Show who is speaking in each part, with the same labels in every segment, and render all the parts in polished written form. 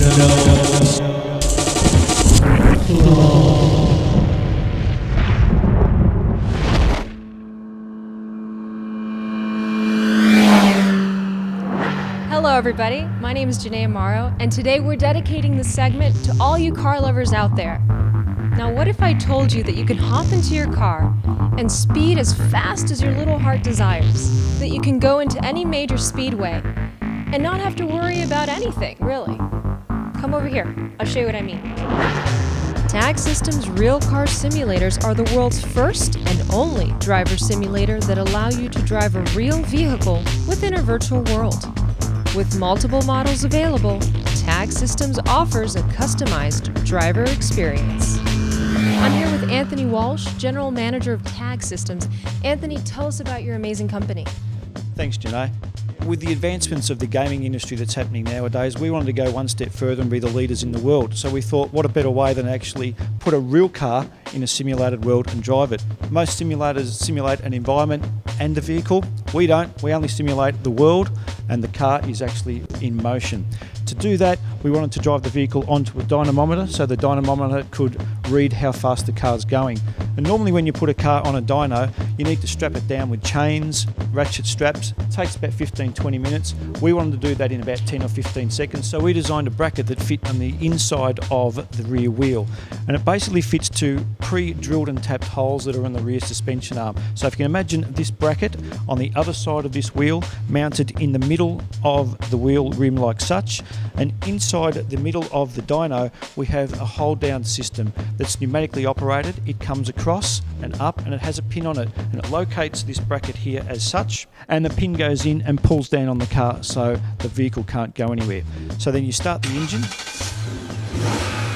Speaker 1: Hello everybody, my name is YENEY AMARO, and today we're dedicating this segment to all you car lovers out there. Now what if I told you that you can hop into your car and speed as fast as your little heart desires, that you can go into any major speedway and not have to worry about anything, really? Come over here, I'll show you what I mean. Tag Systems Real Car Simulators are the world's first and only driver simulator that allow you to drive a real vehicle within a virtual world. With multiple models available, Tag Systems offers a customized driver experience. I'm here with Anthony Walsh, General Manager of Tag Systems. Anthony, tell us about your amazing company.
Speaker 2: Thanks, YENEY. With the advancements of the gaming industry that's happening nowadays, we wanted to go one step further and be the leaders in the world. So we thought, what a better way than actually put a real car in a simulated world and drive it. Most simulators simulate an environment and the vehicle. We don't. We only simulate the world, and the car is actually in motion. To do that, we wanted to drive the vehicle onto a dynamometer so the dynamometer could read how fast the car's going. And normally when you put a car on a dyno, you need to strap it down with chains, ratchet straps. It takes about 15-20 minutes. We wanted to do that in about 10 or 15 seconds, so we designed a bracket that fit on the inside of the rear wheel. And it basically fits to pre-drilled and tapped holes that are on the rear suspension arm. So if you can imagine this bracket on the other side of this wheel, mounted in the middle of the wheel rim like such, and inside the middle of the dyno we have a hold down system that's pneumatically operated. It comes across and up, and it has a pin on it, and it locates this bracket here as such, and the pin goes in and pulls down on the car so the vehicle can't go anywhere. So then you start the engine,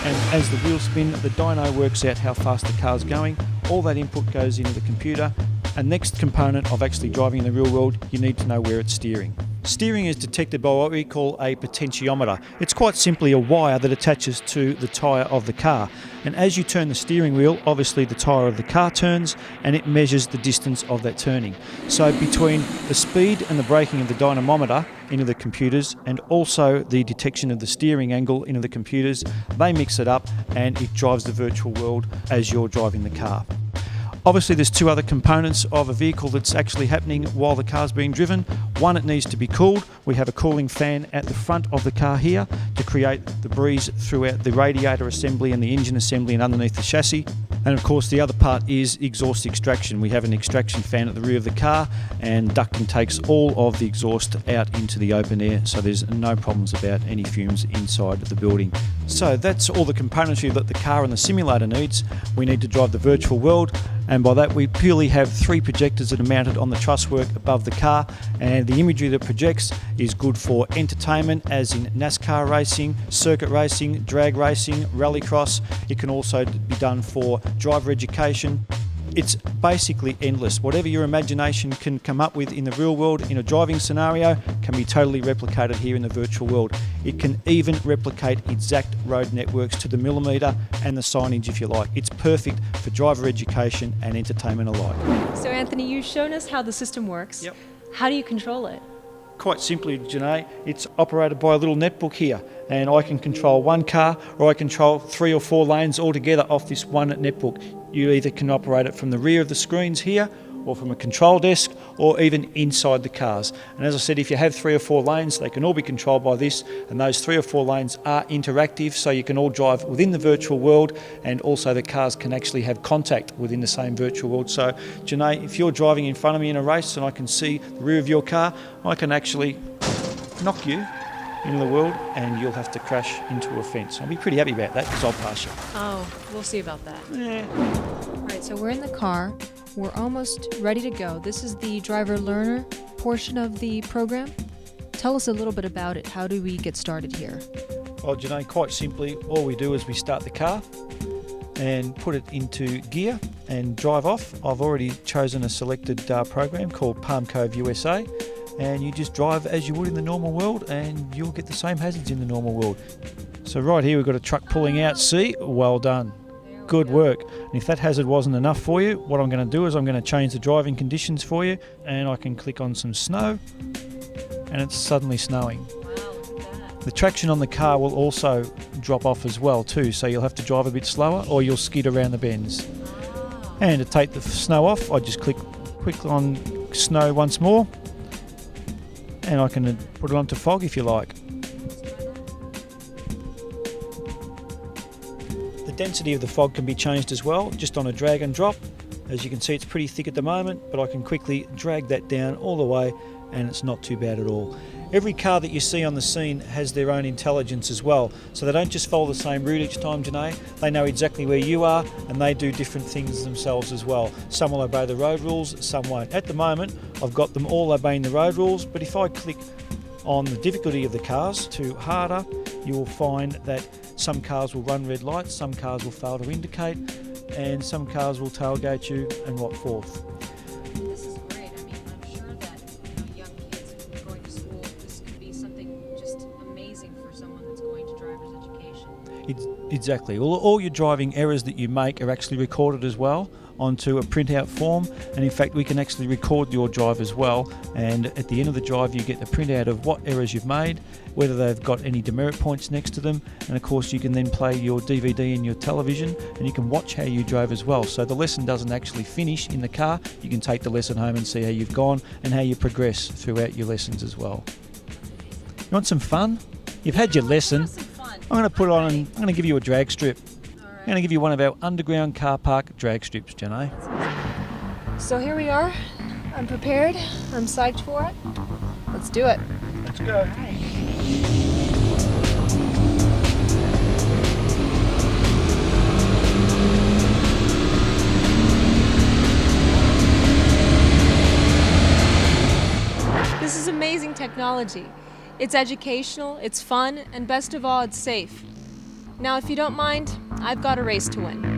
Speaker 2: and as the wheels spin, the dyno works out how fast the car's going. All that input goes into the computer. And next component of actually driving in the real world, you need to know where it's steering. Steering is detected by what we call a potentiometer. It's quite simply a wire that attaches to the tyre of the car. And as you turn the steering wheel, obviously the tyre of the car turns, and it measures the distance of that turning. So between the speed and the braking of the dynamometer into the computers, and also the detection of the steering angle into the computers, they mix it up and it drives the virtual world as you're driving the car. Obviously there's two other components of a vehicle that's actually happening while the car's being driven. One, it needs to be cooled. We have a cooling fan at the front of the car here to create the breeze throughout the radiator assembly and the engine assembly and underneath the chassis. And of course the other part is exhaust extraction. We have an extraction fan at the rear of the car, and ducting takes all of the exhaust out into the open air, so there's no problems about any fumes inside the building. So that's all the componentry that the car and the simulator needs. We need to drive the virtual world, and by that we purely have 3 projectors that are mounted on the trusswork above the car, and the imagery that projects is good for entertainment, as in NASCAR racing, circuit racing, drag racing, rallycross. It can also be done for driver education. It's basically endless. Whatever your imagination can come up with in the real world in a driving scenario can be totally replicated here in the virtual world. It can even replicate exact road networks to the millimetre and the signage if you like. It's perfect for driver education and entertainment alike.
Speaker 1: So Anthony, you've shown us how the system works.
Speaker 2: Yep.
Speaker 1: How do you control it?
Speaker 2: Quite simply, YENEY, it's operated by a little netbook here, and I can control one car, or I control 3 or 4 lanes altogether off this one netbook. You either can operate it from the rear of the screens here, or from a control desk, or even inside the cars. And as I said, if you have 3 or 4 lanes, they can all be controlled by this, and those 3 or 4 lanes are interactive, so you can all drive within the virtual world, and also the cars can actually have contact within the same virtual world. So YENEY, if you're driving in front of me in a race and I can see the rear of your car, I can actually knock you into the world and you'll have to crash into a fence. I'll be pretty happy about that because I'll pass you.
Speaker 1: Oh, we'll see about that.
Speaker 2: Yeah.
Speaker 1: All right, so we're in the car. We're almost ready to go. This is the driver learner portion of the program. Tell us a little bit about it. How do we get started here?
Speaker 2: Well, YENEY, quite simply, all we do is we start the car and put it into gear and drive off. I've already chosen a selected program called Palm Cove USA, and you just drive as you would in the normal world and you'll get the same hazards in the normal world. So right here we've got a truck pulling out. See? Well done. Good work. And if that hazard wasn't enough for you, what I'm going to do is I'm going to change the driving conditions for you, and I can click on some snow and it's suddenly snowing.
Speaker 1: Wow, look at that.
Speaker 2: The traction on the car will also drop off as well too, so you'll have to drive a bit slower or you'll skid around the bends. And to take the snow off, I just click on snow once more, and I can put it onto fog if you like. The density of the fog can be changed as well, just on a drag and drop. As you can see, it's pretty thick at the moment, but I can quickly drag that down all the way and it's not too bad at all. Every car that you see on the scene has their own intelligence as well, so they don't just follow the same route each time, Janae. They know exactly where you are and they do different things themselves as well. Some will obey the road rules, some won't. At the moment, I've got them all obeying the road rules, but if I click on the difficulty of the cars to harder, you will find that some cars will run red lights, some cars will fail to indicate, and some cars will tailgate you and what forth.
Speaker 1: This is great. I mean, I'm sure that young kids going to school, this could be something just amazing for someone that's going to driver's education.
Speaker 2: Exactly. All your driving errors that you make are actually recorded as well onto a printout form, and in fact we can actually record your drive as well, and at the end of the drive you get the printout of what errors you've made, whether they've got any demerit points next to them, and of course you can then play your DVD in your television and you can watch how you drove as well. So the lesson doesn't actually finish in the car, you can take the lesson home and see how you've gone and how you progress throughout your lessons as well. You want some fun? You've had your lesson. I'm going to give you a drag strip. I'm going to give you one of our underground car park drag strips, Janae.
Speaker 1: So here we are. I'm prepared. I'm psyched for it. Let's do it.
Speaker 2: Let's go.
Speaker 1: This is amazing technology. It's educational, it's fun, and best of all, it's safe. Now, if you don't mind, I've got a race to win.